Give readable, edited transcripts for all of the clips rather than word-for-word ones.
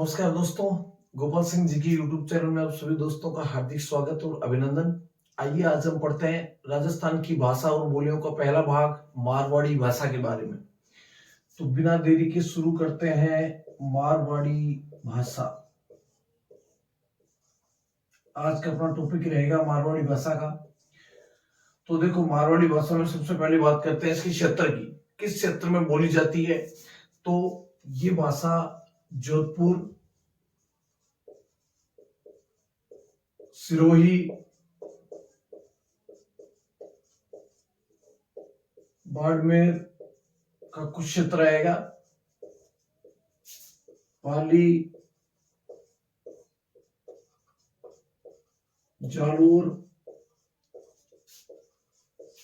नमस्कार दोस्तों, गोपाल सिंह जी की यूट्यूब चैनल में आप सभी दोस्तों का हार्दिक स्वागत और अभिनंदन। आइए आज हम पढ़ते हैं राजस्थान की भाषा और बोलियों का पहला भाग मारवाड़ी भाषा के बारे में। तो बिना देरी के शुरू करते हैं मारवाड़ी भाषा। आज का अपना टॉपिक रहेगा मारवाड़ी भाषा का। तो देखो, मारवाड़ी भाषा में सबसे पहले बात करते हैं इसके क्षेत्र की, किस क्षेत्र में बोली जाती है। तो ये भाषा जोधपुर, सिरोही, बाड़मेर का कुछ क्षेत्र रहेगा, पाली, जालोर,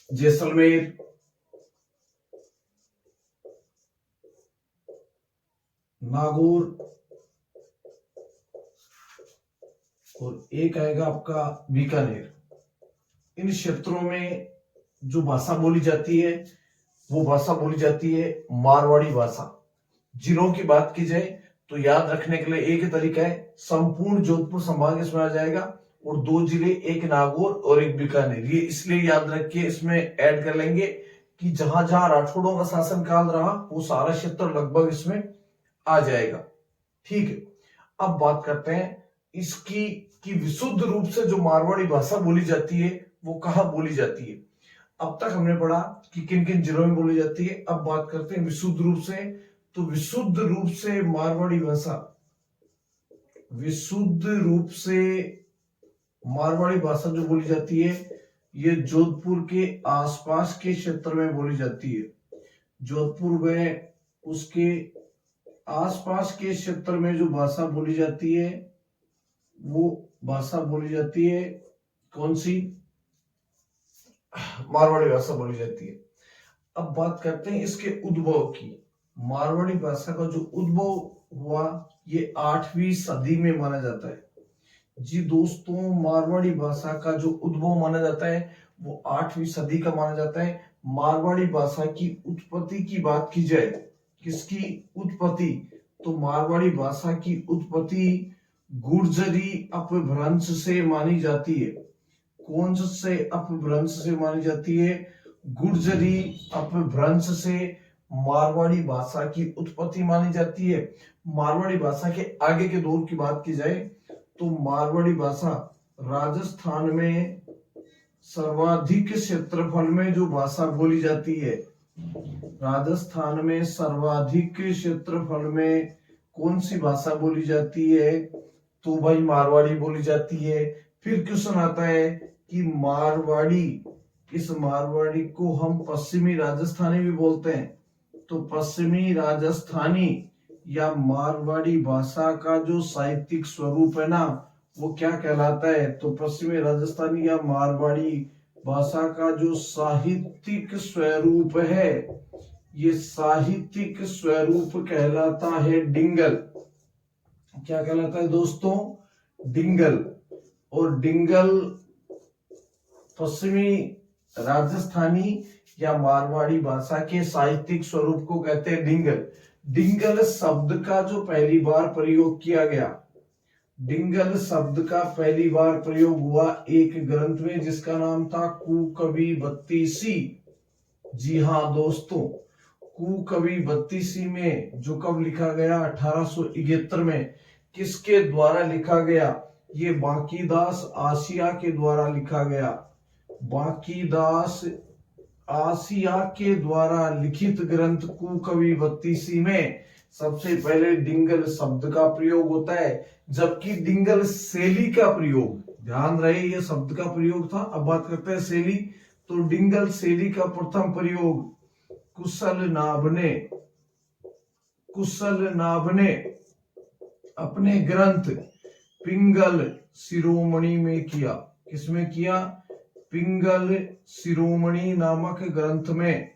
जैसलमेर, नागौर और एक आएगा आपका बीकानेर। इन क्षेत्रों में जो भाषा बोली जाती है वो भाषा बोली जाती है मारवाड़ी भाषा। जिलों की बात की जाए तो याद रखने के लिए एक ही तरीका है, संपूर्ण जोधपुर संभाग इसमें आ जाएगा और दो जिले, एक नागौर और एक बीकानेर। ये इसलिए याद रखिए, इसमें ऐड कर लेंगे कि जहां जहां राठौड़ों का शासन काल रहा वो सारा क्षेत्र लगभग इसमें आ जाएगा। ठीक है, अब बात करते हैं इसकी कि विशुद्ध रूप से जो मारवाड़ी भाषा बोली जाती है वो कहाँ बोली जाती है। अब तक हमने पढ़ा कि किन किन जिलों में बोली जाती है। अब बात करते हैं विशुद्ध रूप से। तो विशुद्ध रूप से मारवाड़ी भाषा, विशुद्ध रूप से मारवाड़ी भाषा जो बोली जाती है ये जोधपुर के आसपास के क्षेत्र में बोली जाती है। जोधपुर में उसके आसपास के क्षेत्र में जो भाषा बोली जाती है वो भाषा बोली जाती है कौन सी? मारवाड़ी भाषा बोली जाती है। अब बात करते हैं इसके उद्भव की। मारवाड़ी भाषा का जो उद्भव हुआ ये 8वीं सदी में माना जाता है। जी दोस्तों, मारवाड़ी भाषा का जो उद्भव माना जाता है वो 8वीं सदी का माना जाता है। मारवाड़ी भाषा की उत्पत्ति की बात की जाए, किसकी उत्पत्ति? तो मारवाड़ी भाषा की उत्पत्ति गुर्जरी अपभ्रंश से मानी जाती है। कौन से अपभ्रंश से मानी जाती है? गुर्जरी अपभ्रंश से मारवाड़ी भाषा की उत्पत्ति मानी जाती है। मारवाड़ी भाषा के आगे के दौर की बात की जाए तो मारवाड़ी भाषा राजस्थान में सर्वाधिक क्षेत्रफल में जो भाषा बोली जाती है, राजस्थान में सर्वाधिक क्षेत्रफल में कौन सी भाषा बोली जाती है? तो भाई मारवाड़ी बोली जाती है। फिर क्वेश्चन आता है कि मारवाड़ी, इस मारवाड़ी को हम पश्चिमी राजस्थानी भी बोलते हैं। तो पश्चिमी राजस्थानी या मारवाड़ी भाषा का जो साहित्यिक स्वरूप है ना वो क्या कहलाता है? तो पश्चिमी राजस्थानी या मारवाड़ी भाषा का जो साहित्यिक स्वरूप है ये साहित्यिक स्वरूप कहलाता है डिंगल। क्या कहलाता है दोस्तों? डिंगल। और डिंगल पश्चिमी राजस्थानी या मारवाड़ी भाषा के साहित्यिक स्वरूप को कहते हैं डिंगल। डिंगल शब्द का जो पहली बार प्रयोग किया गया, डिंगल शब्द का पहली बार प्रयोग हुआ एक ग्रंथ में जिसका नाम था कुकवि बत्तीसी। जी हाँ दोस्तों, कुकवि बत्तीसी में जो कब लिखा गया? 1871 में। किसके द्वारा लिखा गया? ये बांकीदास आसिया के द्वारा लिखा गया। बांकीदास आसिया के द्वारा लिखित ग्रंथ कुकवि बत्तीसी में सबसे पहले डिंगल शब्द का प्रयोग होता है, जबकि डिंगल शैली का प्रयोग, ध्यान रहे ये शब्द का प्रयोग था। अब बात करते हैं शैली। तो डिंगल शैली का प्रथम प्रयोग कुशल नाभ ने अपने ग्रंथ पिंगल शिरोमणि में किया। किसमें किया? पिंगल शिरोमणि नामक ग्रंथ में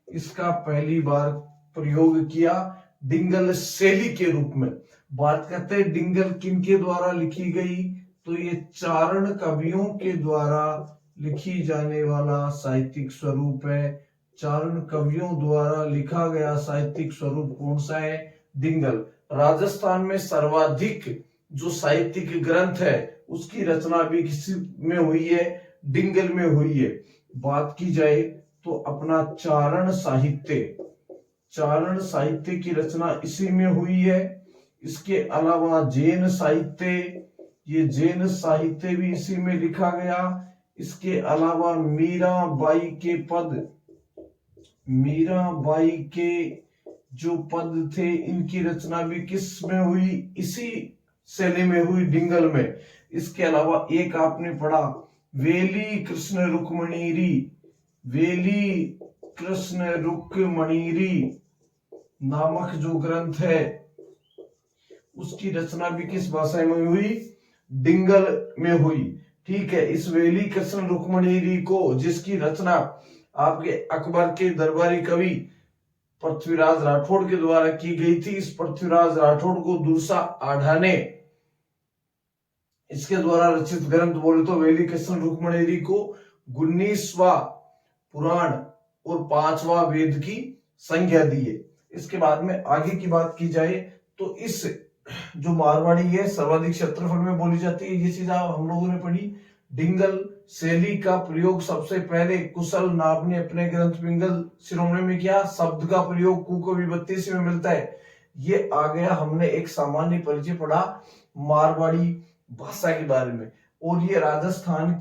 इसका पहली बार प्रयोग किया डिंगल शैली के रूप में। बात करते हैं डिंगल किनके द्वारा लिखी गई? तो ये चारण कवियों के द्वारा लिखी जाने वाला साहित्यिक स्वरूप है। चारण कवियों द्वारा लिखा गया साहित्यिक स्वरूप कौन सा है? डिंगल। राजस्थान में सर्वाधिक जो साहित्यिक ग्रंथ है उसकी रचना भी किस में हुई है, डिंगल में हुई है। बात की जाए तो अपना चारण साहित्य की रचना इसी में हुई है। इसके अलावा जैन साहित्य, ये जैन साहित्य भी इसी में लिखा गया। इसके अलावा मीराबाई के जो पद थे इनकी रचना भी किस में हुई, इसी शैली में हुई, डिंगल में। इसके अलावा एक आपने पढ़ा वेली कृष्ण रुक्मणीरी नामक जो ग्रंथ है उसकी रचना भी किस भाषा में हुई, डिंगल में हुई। ठीक है, इस वेली कृष्ण रुक्मणीरी को, जिसकी रचना आपके अकबर के दरबारी कवि पृथ्वीराज राठौड़ के द्वारा की गई थी, इस पृथ्वीराज राठौड़ को दूसरा आढ़ा ने इसके द्वारा रचित ग्रंथ बोले तो वेली कृष्ण रुक्मणीरी को 19वां पुराण और 5वां वेद की संज्ञा दी है। इसके बाद में आगे की बात की जाए तो इस जो मारवाड़ी है सर्वाधिक क्षेत्रफल में बोली जाती है, ये चीज हम लोगों ने पढ़ी। डिंगल शैली का प्रयोग सबसे पहले कुशल नाग ने अपने ग्रंथ पिंगल शिरोमणि में किया। शब्द का प्रयोग कुको विभक्ति में मिलता है। ये आ गया, हमने एक सामान्य परिचय पढ़ा मारवाड़ी भाषा के बारे में। और ये राजस्थान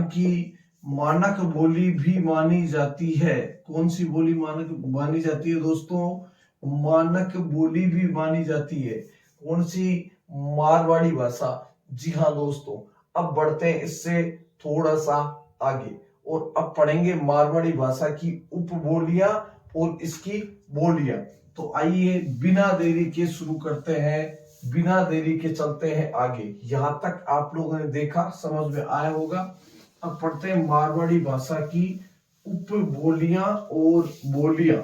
की मानक बोली भी मानी जाती है। कौन सी बोली मानक मानी जाती है दोस्तों? मानक बोली भी मानी जाती है। कौन सी? मारवाड़ी भाषा। जी हाँ दोस्तों, अब बढ़ते हैं इससे थोड़ा सा आगे और अब पढ़ेंगे मारवाड़ी भाषा की उपबोलियां और इसकी बोलियां। तो आइए बिना देरी के शुरू करते हैं, बिना देरी के चलते हैं आगे। यहां तक आप लोगों ने देखा, समझ में आया होगा। अब पढ़ते हैं मारवाड़ी भाषा की उपबोलियां और बोलियां।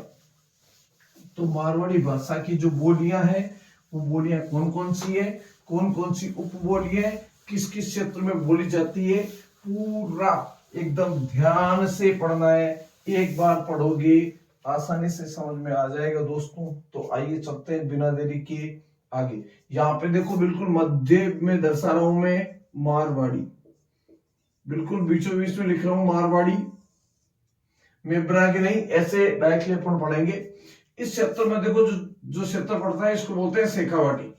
तो मारवाड़ी भाषा की जो बोलियां हैं वो बोलियां कौन कौन सी है, कौन कौन सी उपबोलियां है, किस किस क्षेत्र में बोली जाती है, पूरा एकदम ध्यान से पढ़ना है। एक बार पढ़ोगे आसानी से समझ में आ जाएगा दोस्तों। तो आइए चलते हैं बिना देरी के आगे। यहाँ पे देखो बिल्कुल मध्य में दर्शा रहा हूं मैं मारवाड़ी, बिल्कुल बीचों बीच में लिख रहा हूं मारवाड़ी। मैं बना के नहीं, ऐसे डायरेक्टली अपन पढ़ेंगे। इस क्षेत्र में देखो जो क्षेत्र पड़ता है इसको बोलते हैं शेखावाटी।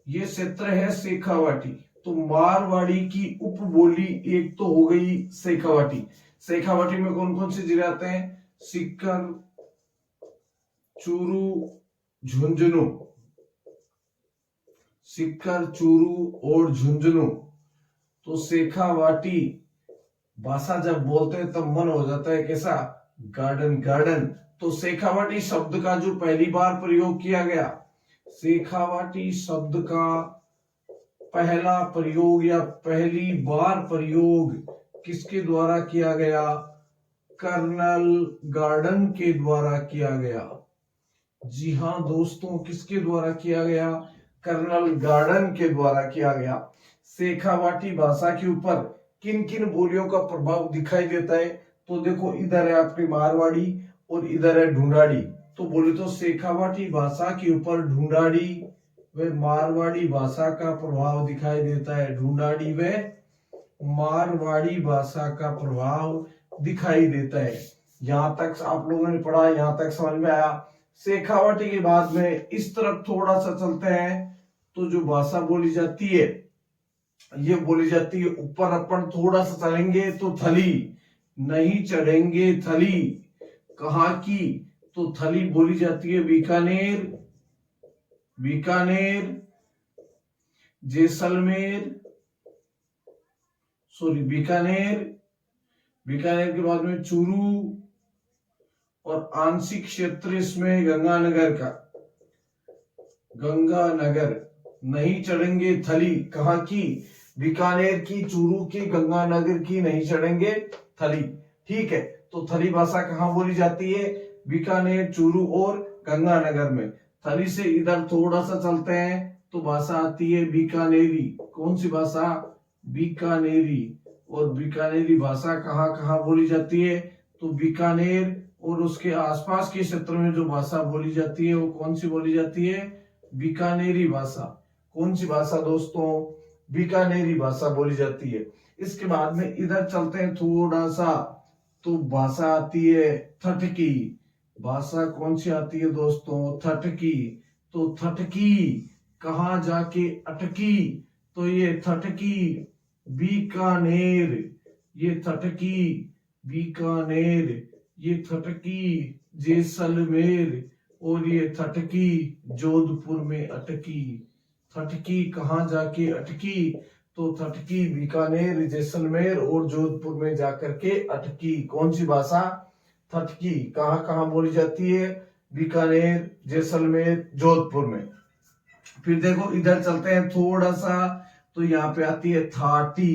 ये क्षेत्र है शेखावाटी। तो मारवाड़ी की उपबोली एक तो हो गई शेखावाटी। शेखावाटी में कौन कौन से जिले आते हैं? सीकर, चूरू, झुंझुनू। सीकर, चूरू और झुंझुनू। तो शेखावाटी भाषा जब बोलते हैं तब मन हो जाता है कैसा? Garden garden. तो शेखावाटी शब्द का जो पहली बार प्रयोग किया गया, शेखावाटी शब्द का पहला प्रयोग या पहली बार प्रयोग किसके द्वारा किया गया? कर्नल गार्डन के द्वारा किया गया। जी हाँ दोस्तों, किसके द्वारा किया गया? कर्नल गार्डन के द्वारा किया गया। शेखावाटी भाषा के ऊपर किन किन बोलियों का प्रभाव दिखाई देता है? तो देखो, इधर है आपकी मारवाड़ी और इधर है ढूंढाड़ी। तो बोले तो शेखावाटी भाषा के ऊपर ढूंढाड़ी व मारवाड़ी भाषा का प्रभाव दिखाई देता है। ढूंढाड़ी व मारवाड़ी भाषा का प्रभाव दिखाई देता है। यहां तक आप लोगों ने पढ़ा, यहां तक समझ में आया। शेखावाटी के बाद में इस तरफ थोड़ा सा चलते हैं तो जो भाषा बोली जाती है ये बोली जाती है ऊपर। अपन थोड़ा सा चलेंगे तो थली, नहीं चढ़ेंगे थली। कहाँ की? तो थली बोली जाती है बीकानेर, जैसलमेर, बीकानेर के बाद में चूरू और आंशिक क्षेत्र इसमें गंगानगर का। गंगानगर, नहीं चढ़ेंगे थली। कहाँ की? बीकानेर की, चूरू की, गंगानगर की, नहीं चढ़ेंगे थली। ठीक है, तो थली भाषा कहाँ बोली जाती है? बीकानेर, चूरू और गंगानगर में। थली से इधर थोड़ा सा चलते हैं तो भाषा आती है बीकानेरी। कौन सी भाषा? बीकानेरी। और बीकानेरी भाषा कहाँ कहाँ बोली जाती है? तो बीकानेर और उसके आसपास के क्षेत्र में जो भाषा बोली जाती है वो कौन सी बोली जाती है? बीकानेरी भाषा। कौन सी भाषा दोस्तों? बीकानेरी भाषा बोली जाती है। इसके बाद में इधर चलते हैं थोड़ा सा, तो भाषा आती है थट की। भाषा कौन सी आती है दोस्तों? थट की। तो थट की कहाँ जाके अटकी? तो ये थट की बीकानेर, ये थट की बीकानेर, ये थट की जैसलमेर, और ये थट की जोधपुर में अटकी। थट की कहाँ जाके अटकी? तो थट की बीकानेर, जैसलमेर और जोधपुर में जाकर के अटकी। कौन सी भाषा? थट की। कहाँ कहाँ बोली जाती है? बीकानेर, जैसलमेर, जोधपुर में। फिर देखो इधर चलते हैं थोड़ा सा, तो यहाँ पे आती है थाटी।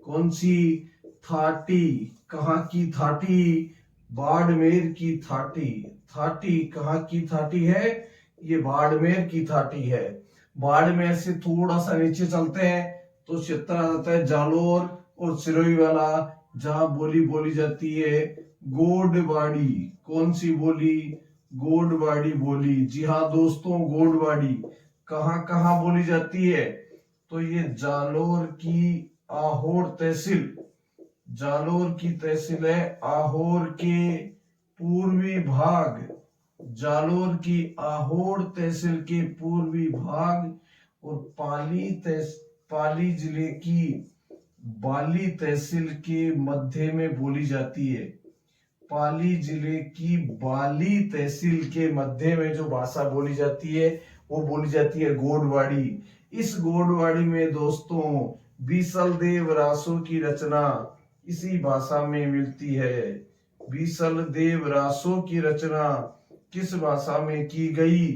कौन सी? थाटी। कहाँ की थाटी? बाड़मेर की थाटी। थाटी कहाँ की थाटी है? ये बाड़मेर की थाटी है। बाड़मेर से थोड़ा सा नीचे चलते हैं तो क्षेत्र आ जाता है जालोर और सिरोही वाला, जहां बोली बोली जाती है गोडवाड़ी। कौन सी बोली? गोडवाड़ी बोली। जी हाँ दोस्तों, गोडवाड़ी कहाँ कहाँ बोली जाती है? तो ये जालोर की आहोर तहसील, जालोर की तहसील है आहोर के पूर्वी भाग, जालोर की आहोर तहसील के पूर्वी भाग, और पाली जिले की बाली तहसील के मध्य में बोली जाती है। पाली जिले की बाली तहसील के मध्य में जो भाषा बोली जाती है वो बोली जाती है गोडवाड़ी। इस गोडवाड़ी में दोस्तों बीसल देव रासो की रचना इसी भाषा में मिलती है। बीसल देव रासो की रचना किस भाषा में की गई?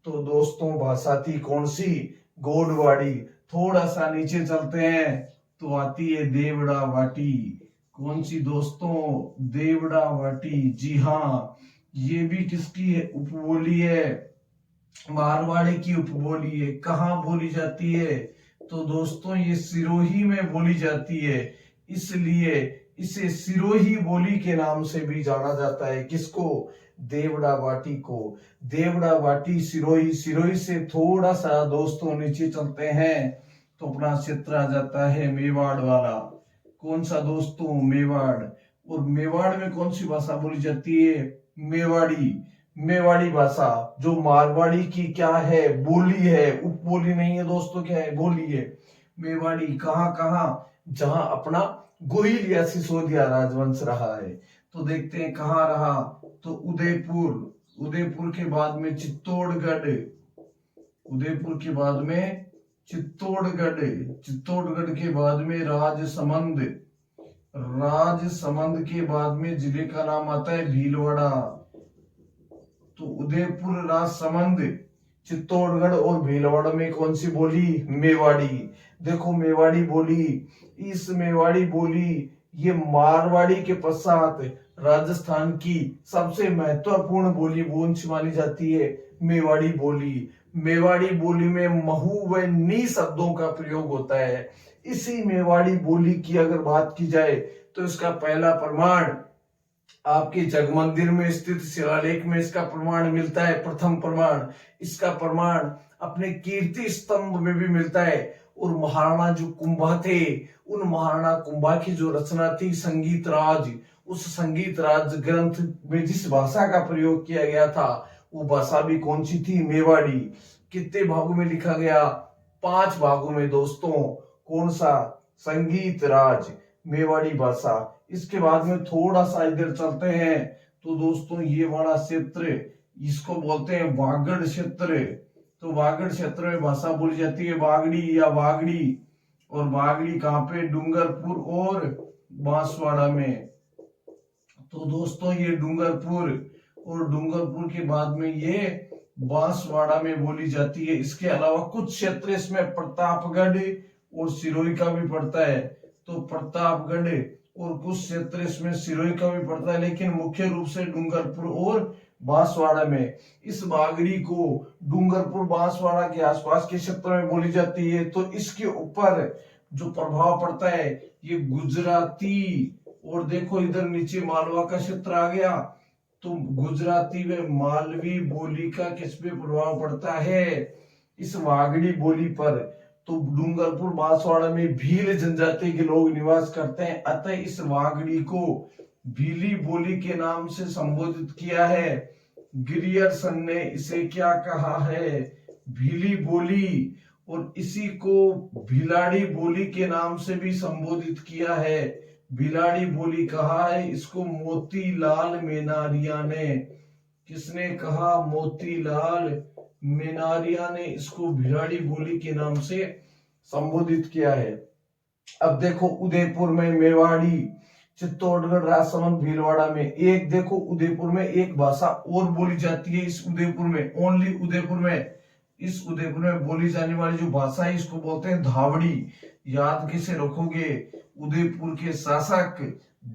तो दोस्तों भाषा थी कौन सी? गोडवाड़ी। थोड़ा सा नीचे चलते हैं तो आती है देवड़ा वाटी। कौन सी दोस्तों? देवड़ा वाटी। जी हाँ, ये भी किसकी है? उपबोली है, मारवाड़ी की उपबोली है। कहाँ बोली जाती है? तो दोस्तों ये सिरोही में बोली जाती है, इसलिए इसे सिरोही बोली के नाम से भी जाना जाता है। किसको? देवड़ा वाटी को। देवड़ा वाटी सिरोही। सिरोही से थोड़ा सा दोस्तों नीचे चलते हैं तो अपना क्षेत्र आ जाता है मेवाड़ वाला। कौन सा दोस्तों? मेवाड़। और मेवाड़ में कौन सी भाषा बोली जाती है? मेवाड़ी। मेवाड़ी भाषा जो मारवाड़ी की क्या है? बोली है, उपबोली नहीं है दोस्तों, क्या है? बोली है। मेवाड़ी कहाँ कहाँ? जहां अपना गोहिल या सिसोदिया राजवंश रहा है। तो देखते हैं कहाँ रहा, तो उदयपुर। उदयपुर के बाद में चित्तौड़गढ़, उदयपुर के बाद में चित्तौड़गढ़, चित्तौड़गढ़ के बाद में राजसमंद, राजसमंद के बाद में जिले का नाम आता है भीलवाड़ा। तो उदयपुर, राजसमंद, चित्तौड़गढ़ और भीलवाड़ा में कौन सी बोली? मेवाड़ी। देखो मेवाड़ी बोली, इस मेवाड़ी बोली ये मारवाड़ी के पश्चात राजस्थान की सबसे महत्वपूर्ण बोली कौन सी मानी जाती है? मेवाड़ी बोली। मेवाड़ी बोली में महू व नी शब्दों का प्रयोग होता है। इसी मेवाड़ी बोली की अगर बात की जाए तो इसका पहला प्रमाण आपके जगमंदिर में स्थित शिलालेख में इसका प्रमाण मिलता है। प्रथम प्रमाण, इसका प्रमाण अपने कीर्ति स्तंभ में भी मिलता है। और महाराणा जो कुंभा थे, उन महाराणा कुंभा की जो रचना थी संगीत राज, उस संगीत राज ग्रंथ में जिस भाषा का प्रयोग किया गया था वो भाषा भी कौन सी थी? मेवाड़ी। कितने भागों में लिखा गया? 5 भागों में दोस्तों। कौन सा? संगीत राज, मेवाड़ी भाषा। इसके बाद में थोड़ा सा इधर चलते हैं तो दोस्तों ये वाला क्षेत्र इसको बोलते हैं वागड़ क्षेत्र। तो वागड़ क्षेत्र में भाषा बोली जाती है वागड़ी या वागड़ी। और वागड़ी कहाँ पे? डूंगरपुर और बांसवाड़ा में। तो दोस्तों ये डूंगरपुर और डूंगरपुर के बाद में ये बांसवाड़ा में बोली जाती है। इसके अलावा कुछ क्षेत्र इसमें प्रतापगढ़ और सिरोही का भी पड़ता है। तो प्रतापगढ़ और कुछ क्षेत्र इसमें सिरोही का भी पड़ता है, लेकिन मुख्य रूप से डूंगरपुर और बांसवाड़ा में। इस बागड़ी को डूंगरपुर बांसवाड़ा के आसपास के क्षेत्र में बोली जाती है। तो इसके ऊपर जो प्रभाव पड़ता है ये गुजराती, और देखो इधर नीचे मालवा का क्षेत्र आ गया। तो गुजराती व मालवी बोली का किस पे प्रभाव पड़ता है? इस वागड़ी बोली पर। तो डूंगरपुर बांसवाड़ा में भील जनजाति के लोग निवास करते हैं, अतः इस वागड़ी को भीली बोली के नाम से संबोधित किया है। गिरियर्सन ने इसे क्या कहा है? भीली बोली। और इसी को भिलाड़ी बोली के नाम से भी संबोधित किया है। भिलाड़ी बोली कहा है इसको मोतीलाल मेनारिया ने। किसने कहा? मोतीलाल मेनारिया ने इसको भिलाड़ी बोली के नाम से संबोधित किया है। अब देखो उदयपुर में मेवाड़ी, चित्तौड़गढ़, राजसमंद, भीलवाड़ा में एक देखो उदयपुर में एक भाषा और बोली जाती है। इस उदयपुर में, ओनली उदयपुर में, इस उदयपुर में बोली जाने वाली जो भाषा है इसको बोलते हैं धावड़ी। याद कैसे रखोगे? उदयपुर के शासक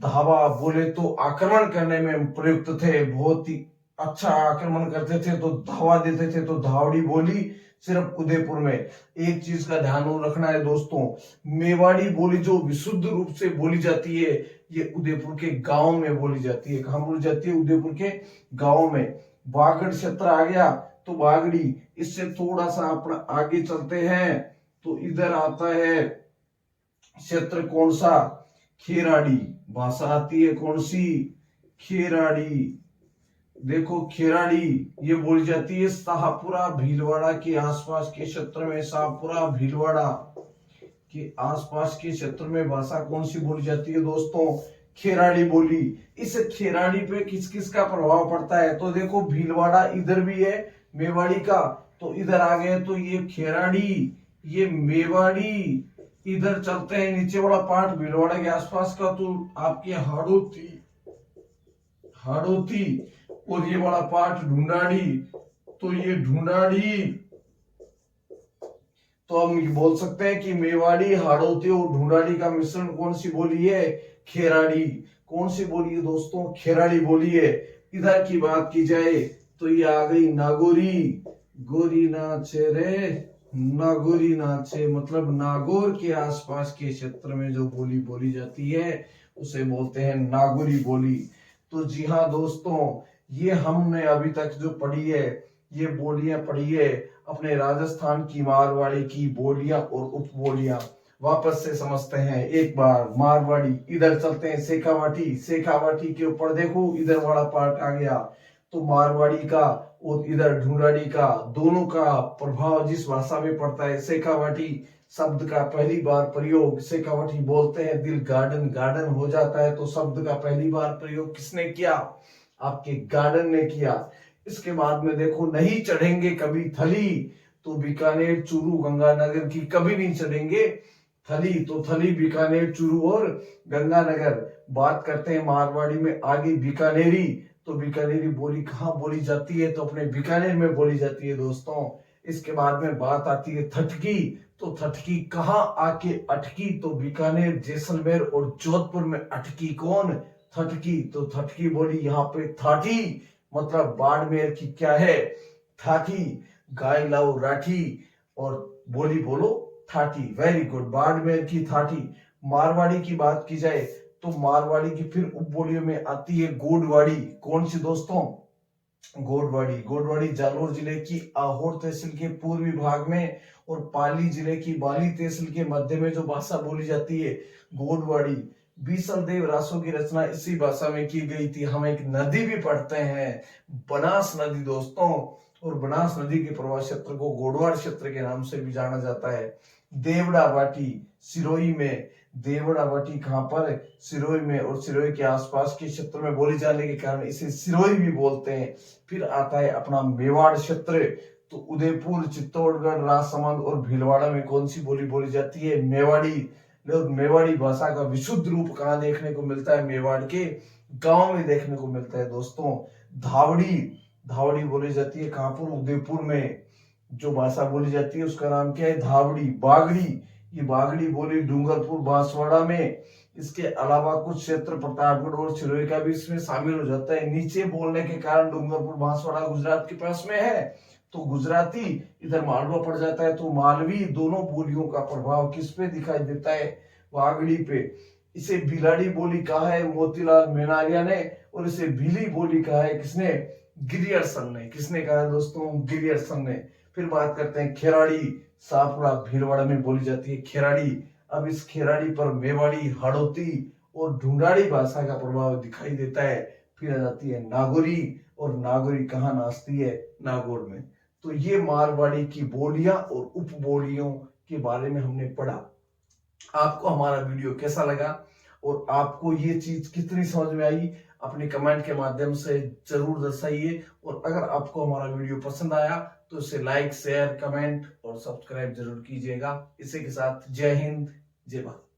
धावा बोले तो आक्रमण करने में प्रयुक्त थे, बहुत ही अच्छा आक्रमण करते थे तो धावा देते थे, तो धावड़ी बोली सिर्फ उदयपुर में। एक चीज का ध्यान रखना है दोस्तों, मेवाड़ी बोली जो विशुद्ध रूप से बोली जाती है ये उदयपुर के गांव में बोली जाती है। कहां बोली जाती है? उदयपुर के गांव में। बागड़ क्षेत्र आ गया तो बागड़ी। इससे थोड़ा सा अपना आगे चलते हैं तो इधर आता है क्षेत्र कौन सा? खेराड़ी। भाषा आती है कौन सी? खेराड़ी। देखो खेराड़ी ये बोली जाती है शाहपुरा भीलवाड़ा के आसपास के क्षेत्र में। शाहपुरा भीलवाड़ा के आसपास के क्षेत्र में भाषा कौन सी बोली जाती है दोस्तों? खेराड़ी बोली। इस खेराड़ी पे किस किस का प्रभाव पड़ता है? तो देखो भीलवाड़ा इधर भी है मेवाड़ी का, तो इधर आ गए तो ये खेराड़ी, ये मेवाड़ी। इधर चलते हैं नीचे वाला पार्ट भीलवाड़ा के आसपास का, तो आपके हाड़ौती, हाड़ौती। और ये वाला पार्ट ढूंढाड़ी, तो ये ढूंढाड़ी। तो हम बोल सकते हैं कि मेवाड़ी, हाड़ौती और ढूंढाड़ी का मिश्रण कौन सी बोली है? खेराड़ी। कौन सी बोली है दोस्तों? खेराड़ी बोली है। इधर की बात की जाए तो ये आ गई नागौरी। गोरी नाचे रे, नागौरी नाचे, मतलब नागौर के आसपास के क्षेत्र में जो बोली बोली जाती है उसे बोलते हैं नागौरी बोली। तो जी हाँ दोस्तों, ये हमने अभी तक जो पढ़ी है ये बोलियां पढ़ी है अपने राजस्थान की मारवाड़ी की बोलियां और उपबोलियां। वापस से समझते हैं एक बार मारवाड़ी। इधर चलते हैं शेखावाटी। शेखावाटी के ऊपर देखो इधर वाला पार्ट आ गया, तो मारवाड़ी का और इधर ढूंढाड़ी का, दोनों का प्रभाव जिस भाषा में पड़ता है। शेखावाटी शब्द का पहली बार प्रयोग, शेखावाटी बोलते हैं दिल गार्डन गार्डन हो जाता है, तो शब्द का पहली बार प्रयोग किसने किया? आपके गार्डन ने किया। इसके बाद में देखो नहीं चढ़ेंगे कभी थली, तो बीकानेर, चूरू, गंगानगर की कभी नहीं चढ़ेंगे थली, तो थली, बीकानेर, चूरू और गंगानगर। बात करते हैं मारवाड़ी में आगे बीकानेरी, तो बीकानेरी बोली कहाँ बोली जाती है? तो अपने बीकानेर में बोली जाती है दोस्तों। इसके बाद में बात आती है थटकी, तो थटकी कहाँ आके अटकी? तो बीकानेर, जैसलमेर और जोधपुर में अटकी। कौन? थटकी। तो थटकी बोली यहाँ पे थाठी, मतलब बाड़मेर की क्या है? थाठी। गाय लाओ राठी और बोली बोलो थाठी। वेरी गुड, बाड़मेर की थाठी। मारवाड़ी की बात की जाए तो मारवाड़ी की फिर उपबोलियों में आती है गोडवाड़ी। कौन सी दोस्तों? गोडवाड़ी। गोडवाड़ी जालोर जिले की आहोर तहसील के पूर्वी भाग में और पाली जिले की बाली तहसील के मध्य में जो भाषा बोली जाती है गोडवाड़ी। बीसल देव रासो की रचना इसी भाषा में की गई थी। हम एक नदी भी पढ़ते हैं, बनास नदी दोस्तों, और बनास नदी के प्रवाह क्षेत्र को गोडवाड़ क्षेत्र के नाम से भी जाना जाता है। देवड़ा वाटी सिरोही में। देवड़ा वाटी कहां पर? सिरोही में, और सिरोही के आसपास के क्षेत्र में बोली जाने के कारण इसे सिरोही भी बोलते हैं। फिर आता है अपना मेवाड़ क्षेत्र, तो उदयपुर, चित्तौड़गढ़, राजसमंद और भीलवाड़ा में कौन सी बोली बोली जाती है? मेवाड़ी। लोग मेवाड़ी भाषा का विशुद्ध रूप कहाँ देखने को मिलता है? मेवाड़ के गांव में देखने को मिलता है दोस्तों। धावड़ी, धावड़ी बोली जाती है कहां पर? उदयपुर में। जो भाषा बोली जाती है उसका नाम क्या है? धावड़ी। बागड़ी, ये बागड़ी बोली डूंगरपुर, बांसवाड़ा में। इसके अलावा कुछ क्षेत्र प्रतापगढ़ और सिरोही का भी इसमें शामिल हो जाता है। नीचे बोलने के कारण डूंगरपुर, बांसवाड़ा गुजरात के पास में है, तो गुजराती, इधर मालवा पड़ जाता है, तो मालवी। दोनों बोलियों का प्रभाव किस पे दिखाई देता है? वागड़ी पे। इसे बिलाड़ी बोली कहा है मोतीलाल मेनारिया ने, और इसे भीली बोली कहा है किसने? गिरियर्सन ने। किसने कहा है दोस्तों? गिरियर्सन ने। फिर बात करते हैं खेराड़ी, साफरा भीलवाड़ा में बोली जाती है खेराड़ी। अब इस खेराड़ी पर मेवाड़ी, हाड़ौती और ढूंढाड़ी भाषा का प्रभाव दिखाई देता है। फिर आ जाती है नागौरी, और नागौरी कहाँ नाचती है? नागौर में। तो ये मारवाड़ी की बोलियां और उपबोलियों के बारे में हमने पढ़ा। आपको हमारा वीडियो कैसा लगा और आपको ये चीज कितनी समझ में आई, अपने कमेंट के माध्यम से जरूर दर्शाइए। और अगर आपको हमारा वीडियो पसंद आया तो इसे लाइक, शेयर, कमेंट और सब्सक्राइब जरूर कीजिएगा। इसी के साथ जय हिंद, जय भारत।